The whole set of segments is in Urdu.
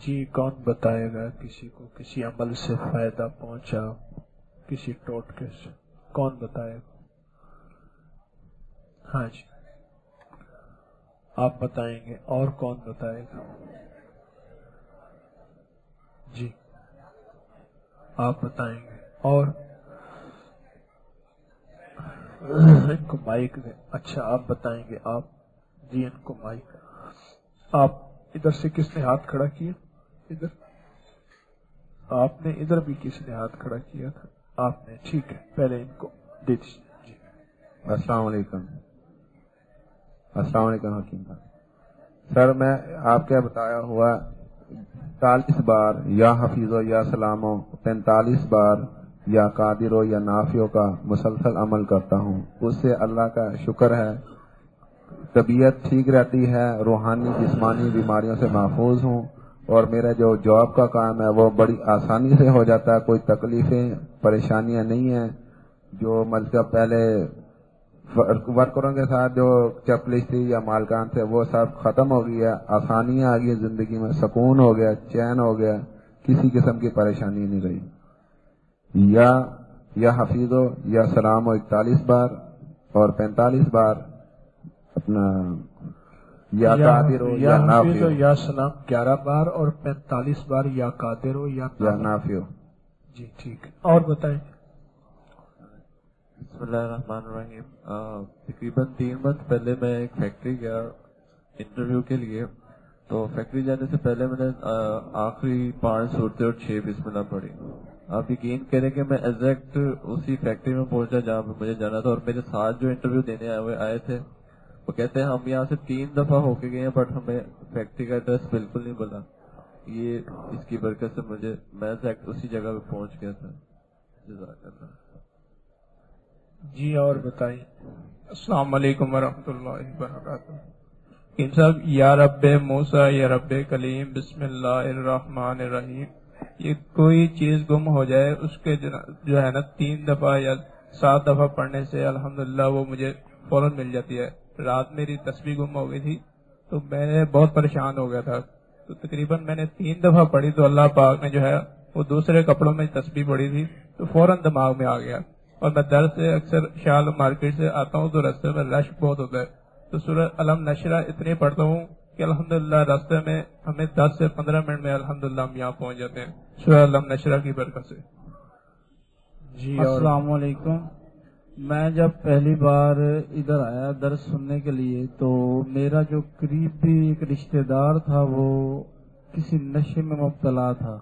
جی کون بتائے گا کسی کو کسی عمل سے فائدہ پہنچا کسی ٹوٹکے سے؟ کون بتائے گا؟ ہاں جی آپ بتائیں گے، اور کون بتائے گا؟ جی آپ بتائیں گے، اور ان کو مائک دیں۔ اچھا آپ بتائیں گے، آپ جی ان کو مائک۔ آپ ادھر سے کس نے ہاتھ کھڑا کیا؟ ادھر آپ نے، ادھر بھی کس نے ہاتھ کھڑا کیا تھا؟ آپ نے، ٹھیک ہے، پہلے ان کو دے دیجیے۔ جی السلام علیکم۔ السلام علیکم حکیم صاحب۔ سر میں آپ کے بتایا ہوا 40 بار یا حفیظ و یا سلام و 45 بار یا قادر و یا نافع کا مسلسل عمل کرتا ہوں، اس سے اللہ کا شکر ہے طبیعت ٹھیک رہتی ہے، روحانی جسمانی بیماریوں سے محفوظ ہوں، اور میرا جو جاب کا کام ہے وہ بڑی آسانی سے ہو جاتا ہے، کوئی تکلیفیں پریشانیاں نہیں ہیں۔ جو مطلب پہلے ورکروں کے ساتھ جو چپلش تھی یا مالکان تھے وہ سب ختم ہو گیا، آسانیاں آ گئی زندگی میں، سکون ہو گیا، چین ہو گیا، کسی قسم کی پریشانی نہیں رہی۔ یا حفیظ ہو یا سلام ہو 41 بار اور 45 بار اپنا یا قادر ہو یا نافع ہو یا سلام 11 بار اور 45 بار یا قادر ہو یا نافع ہو۔ جی ٹھیک ہے، اور بتائیں۔ بسم اللہ الرحمن الرحیم۔ تقریباً 3 ماہ پہلے میں ایک فیکٹری گیا انٹرویو کے لیے، تو فیکٹری جانے سے پہلے میں نے آخری 5 صورتیں اور 6 بسم اللہ پڑھی۔ آپ یقین کریں کہ میں ایگزیکٹ اسی فیکٹری میں پہنچا جہاں پہ مجھے جانا تھا، اور میرے ساتھ جو انٹرویو دینے آئے تھے وہ کہتے ہیں ہم یہاں سے 3 دفعہ ہو کے گئے ہیں بٹ ہمیں فیکٹری کا ایڈریس بالکل نہیں بلا۔ یہ اس کی برکت سے میں ایگزیکٹ اسی جگہ پہ پہنچ گیا تھا۔ جزاک اللہ۔ جی اور بتائیں۔ السلام علیکم ورحمۃ اللہ وبرکاتہ۔ صاحب یا رب موسیٰ یا رب کلیم بسم اللہ الرحمن الرحیم، یہ کوئی چیز گم ہو جائے اس کے جو ہے نا 3 دفعہ یا 7 دفعہ پڑھنے سے الحمدللہ وہ مجھے فوراً مل جاتی ہے۔ رات میری تسبیح گم ہو گئی تھی تو میں بہت پریشان ہو گیا تھا، تو تقریباً میں نے 3 دفعہ پڑھی تو اللہ پاک نے جو ہے وہ دوسرے کپڑوں میں تسبیح پڑھی تھی تو فوراً دماغ میں آ گیا۔ اور میں در سے اکثر شال مارکیٹ سے آتا ہوں تو راستے میں رش بہت ہوتا ہے، تو سورہ علم نشرہ اتنی پڑھتا ہوں کہ الحمدللہ راستے میں ہمیں 10 سے 15 منٹ میں الحمدللہ ہم یہاں پہنچ جاتے ہیں سورہ علم نشرہ کی برکت سے۔ جی السلام علیکم۔ میں جب پہلی بار ادھر آیا درس سننے کے لیے تو میرا جو قریبی ایک رشتہ دار تھا وہ کسی نشے میں مبتلا تھا،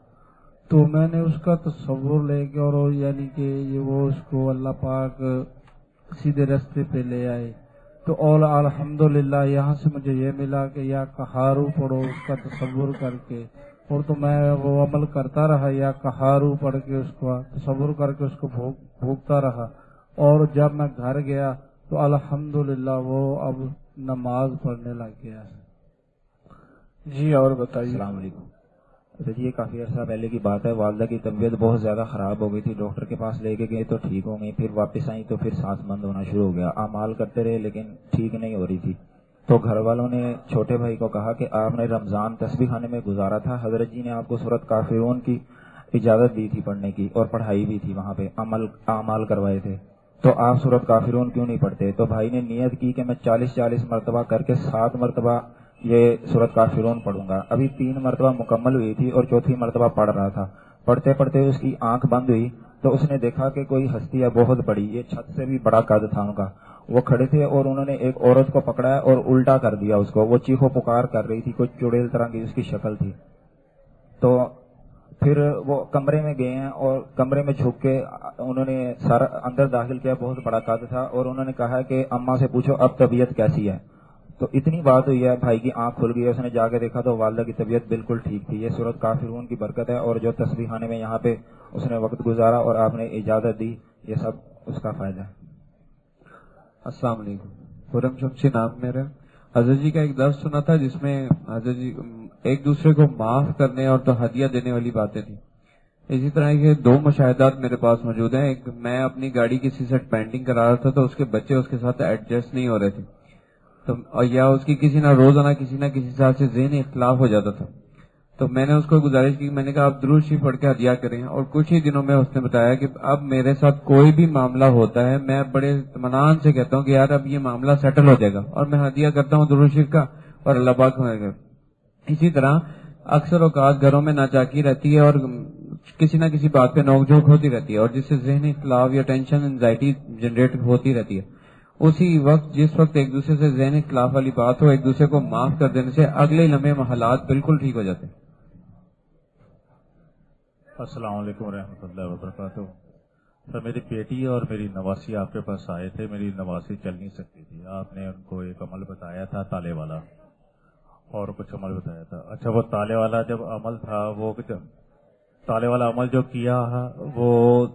تو میں نے اس کا تصور لے کے اور یعنی کہ وہ اس کو اللہ پاک سیدھے راستے پہ لے آئے، تو اور الحمدللہ یہاں سے مجھے یہ ملا کہ یا قہارو پڑھو اس کا تصور کر کے، اور تو میں وہ عمل کرتا رہا، یا قہارو پڑھ کے اس کو تصور کر کے اس کو بھوکتا رہا، اور جب میں گھر گیا تو الحمدللہ وہ اب نماز پڑھنے لگ گیا۔ جی اور بتائیے۔ السلام علیکم۔ یہ کافی عرصہ پہلے کی بات ہے، والدہ کی طبیعت بہت زیادہ خراب ہو گئی تھی، ڈاکٹر کے پاس لے کے گئے تو ٹھیک ہو گئی، پھر واپس آئیں تو پھر سانس بند ہونا شروع ہو گیا، اعمال کرتے رہے لیکن ٹھیک نہیں ہو رہی تھی، تو گھر والوں نے چھوٹے بھائی کو کہا کہ آپ نے رمضان تسبیح خانے میں گزارا تھا، حضرت جی نے آپ کو سورۃ کافرون کی اجازت دی تھی پڑھنے کی اور پڑھائی بھی تھی، وہاں پہ اعمال کروائے تھے، تو آپ سورۃ کافرون کیوں نہیں پڑھتے؟ تو بھائی نے نیت کی کہ میں 40 مرتبہ کر کے 7 مرتبہ یہ سورۃ کافرون پڑھوں گا۔ ابھی 3 مرتبہ مکمل ہوئی تھی اور 4تھی مرتبہ پڑھ رہا تھا، پڑھتے پڑھتے اس کی آنکھ بند ہوئی تو اس نے دیکھا کہ کوئی ہستی ہے بہت بڑی، یہ چھت سے بھی بڑا قد تھا ان کا، وہ کھڑے تھے اور انہوں نے ایک عورت کو پکڑا اور الٹا کر دیا اس کو، وہ چیخو پکار کر رہی تھی، کوئی چڑیل طرح کی اس کی شکل تھی، تو پھر وہ کمرے میں گئے ہیں اور کمرے میں جھک کے انہوں نے سر اندر داخل کیا، بہت بڑا قد تھا، اور انہوں نے کہا کہ اماں سے پوچھو اب طبیعت کیسی ہے، تو اتنی بات ہوئی ہے، بھائی کی آنکھ کھل گئی ہے، اس نے جا کے دیکھا تو والدہ کی طبیعت بالکل ٹھیک تھی۔ یہ سورۃ کافرون کی برکت ہے، اور جو تسبیح خانے میں یہاں پہ اس نے وقت گزارا اور آپ نے اجازت دی، یہ سب اس کا فائدہ ہے۔ السلام علیکم، خرم شمسی نام میرا۔ حضرت جی کا ایک درس سنا تھا جس میں حضرت جی ایک دوسرے کو معاف کرنے اور تو ہدیہ دینے والی باتیں تھیں، اسی طرح کے 2 مشاہدات میرے پاس موجود ہیں۔ ایک، میں اپنی گاڑی کسی سے پینٹنگ کرا رہا تھا تو اس کے بچے اس کے ساتھ ایڈجسٹ نہیں ہو رہے تھے، تو یا اس کی کسی نہ روزانہ کسی نہ کسی ساتھ سے ذہنی اختلاف ہو جاتا تھا، تو میں نے اس کو گزارش کی، میں نے کہا آپ درود شریف پڑھ کے ہدیہ کریں، اور کچھ ہی دنوں میں اس نے بتایا کہ اب میرے ساتھ کوئی بھی معاملہ ہوتا ہے میں بڑے اطمینان سے کہتا ہوں کہ یار اب یہ معاملہ سیٹل ہو جائے گا، اور میں ہدیہ کرتا ہوں درود شریف کا اور اللہ پاک ہوئے گا۔ اسی طرح اکثر اوقات گھروں میں ناچاکی رہتی ہے اور کسی نہ کسی بات پہ نوک جھوک ہوتی رہتی ہے، اور جس سے ذہنی اختلاف یا ٹینشن انزائٹی جنریٹ ہوتی رہتی ہے۔ اسی وقت جس وقت ایک دوسرے سے ذہنی اختلاف والی بات ہو، ایک دوسرے کو معاف کر دینے سے اگلے لمحے حالات بالکل ٹھیک ہو جاتے ہیں۔ السلام علیکم ورحمۃ اللہ وبرکاتہ۔ سر میری بیٹی اور میری نواسی آپ کے پاس آئے تھے، میری نواسی چل نہیں سکتی تھی، آپ نے ان کو ایک عمل بتایا تھا تالے والا اور کچھ عمل بتایا تھا۔ اچھا وہ تالے والا جب عمل تھا، وہ تالے والا عمل جو کیا وہ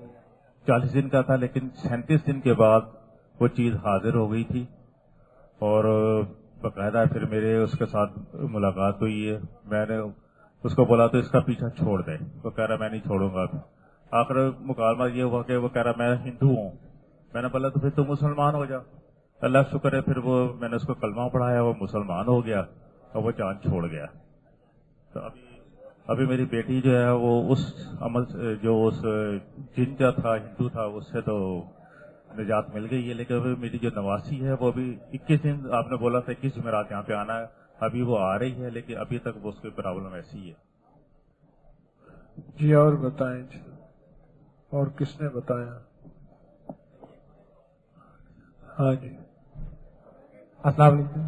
40 دن کا تھا، لیکن 37 دن کے بعد وہ چیز حاضر ہو گئی تھی، اور باقاعدہ پھر میرے اس کے ساتھ ملاقات ہوئی ہے۔ میں نے اس کو بولا تو اس کا پیچھا چھوڑ دے، وہ کہہ رہا میں نہیں چھوڑوں گا۔ آخر مکالمہ یہ ہوا کہ وہ کہہ رہا میں ہندو ہوں۔ میں نے بولا تو پھر تو مسلمان ہو جا۔ اللہ شکر ہے پھر وہ میں نے اس کو کلمہ پڑھایا، وہ مسلمان ہو گیا اور وہ جان چھوڑ گیا۔ تو ابھی میری بیٹی جو ہے وہ اس عمل جو اس جن کا تھا، ہندو تھا، اس سے تو نجات مل گئی ہے، لیکن ابھی میری جو نواسی ہے وہ ابھی 21 دن آپ نے بولا تھا 21 جمعرات یہاں پہ آنا ہے، ابھی وہ آ رہی ہے، لیکن ابھی تک اس کی پرابلم ایسی ہے۔ جی اور بتائیں جی، اور کس نے بتایا؟ ہاں جی السلام علیکم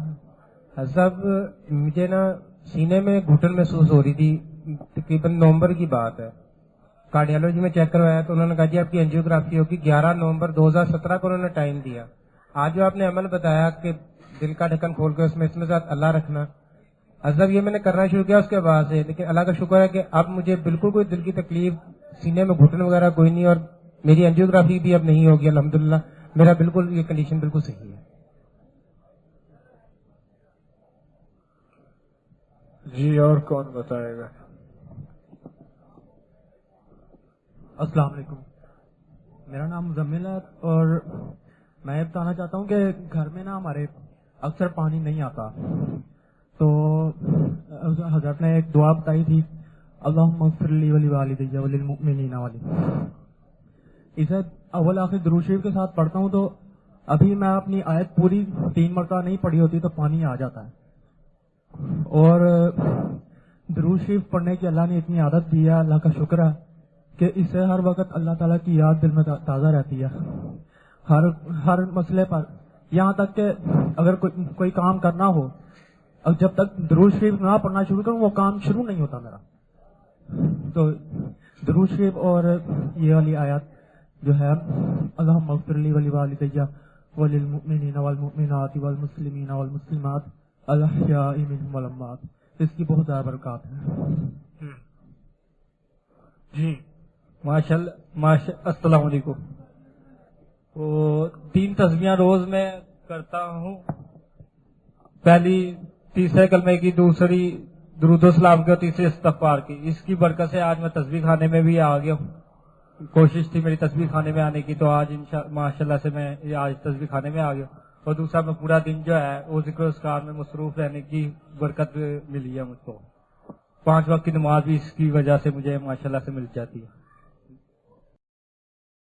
صاحب، مجھے نا سینے میں گھٹن محسوس ہو رہی تھی، تقریباً نومبر کی بات ہے۔ کارڈیالوجی میں چیک کروایا تو انہوں نے کہا جی آپ کی اینجیوگرافی ہوگی، 11 نومبر 2017 کو انہوں نے ٹائم دیا۔ آج جو آپ نے عمل بتایا کہ دل کا ڈھکن کھول کے اس میں ساتھ اللہ رکھنا، ازب یہ میں نے کرنا شروع کیا اس کے بعد سے، لیکن اللہ کا شکر ہے کہ اب مجھے بالکل کوئی دل کی تکلیف، سینے میں گھٹن وغیرہ کوئی نہیں، اور میری اینجیوگرافی بھی اب نہیں ہوگی الحمدللہ، میرا بالکل یہ کنڈیشن بالکل صحیح ہے۔ جی اور کون بتائے گا؟ السلام علیکم، میرا نام مزمل ہے، اور میں یہ بتانا چاہتا ہوں کہ گھر میں نا ہمارے اکثر پانی نہیں آتا، تو حضرت نے ایک دعا بتائی تھی، اللہم اغفر لی ولوالدی وللمؤمنین اسے اول آخر درود شریف کے ساتھ پڑھتا ہوں، تو ابھی میں اپنی آیت پوری 3 مرتبہ نہیں پڑھی ہوتی تو پانی آ جاتا ہے، اور درود شریف پڑھنے کی اللہ نے اتنی عادت دی ہے، اللہ کا شکر ہے کہ اس سے ہر وقت اللہ تعالیٰ کی یاد دل میں تازہ رہتی ہے، ہر مسئلے پر، یہاں تک کہ اگر کوئی کام کرنا ہو، اور جب تک درود شریف نہ پڑھنا شروع کروں وہ کام شروع نہیں ہوتا میرا۔ تو درود شریف اور یہ والی آیات جو ہے اللہم اغفر لی ولوالدی وللمؤمنین والمؤمنات والمسلمین والمسلمات الاحیاء منہم والاموات، اس کی بہت زیادہ برکات ہے۔ جی ماشاءاللہ السلام علیکم۔ وہ 3 تسبیحاں روز میں کرتا ہوں، پہلی تیسرے کلمے کی، دوسری درود و سلام کی، اور تیسری استغفار کی۔ اس کی برکت سے آج میں تسبیح خانے میں بھی آ گیا ہوں، کوشش تھی میری تسبیح خانے میں آنے کی، تو آج ماشاءاللہ سے میں آج تسبیح خانے میں آ گیا، اور دوسرا میں پورا دن جو ہے وہ ذکر و اذکار میں مصروف رہنے کی برکت ملی ہے مجھ کو۔ 5 وقت کی نماز بھی اس کی وجہ سے مجھے ماشاءاللہ سے مل جاتی ہے۔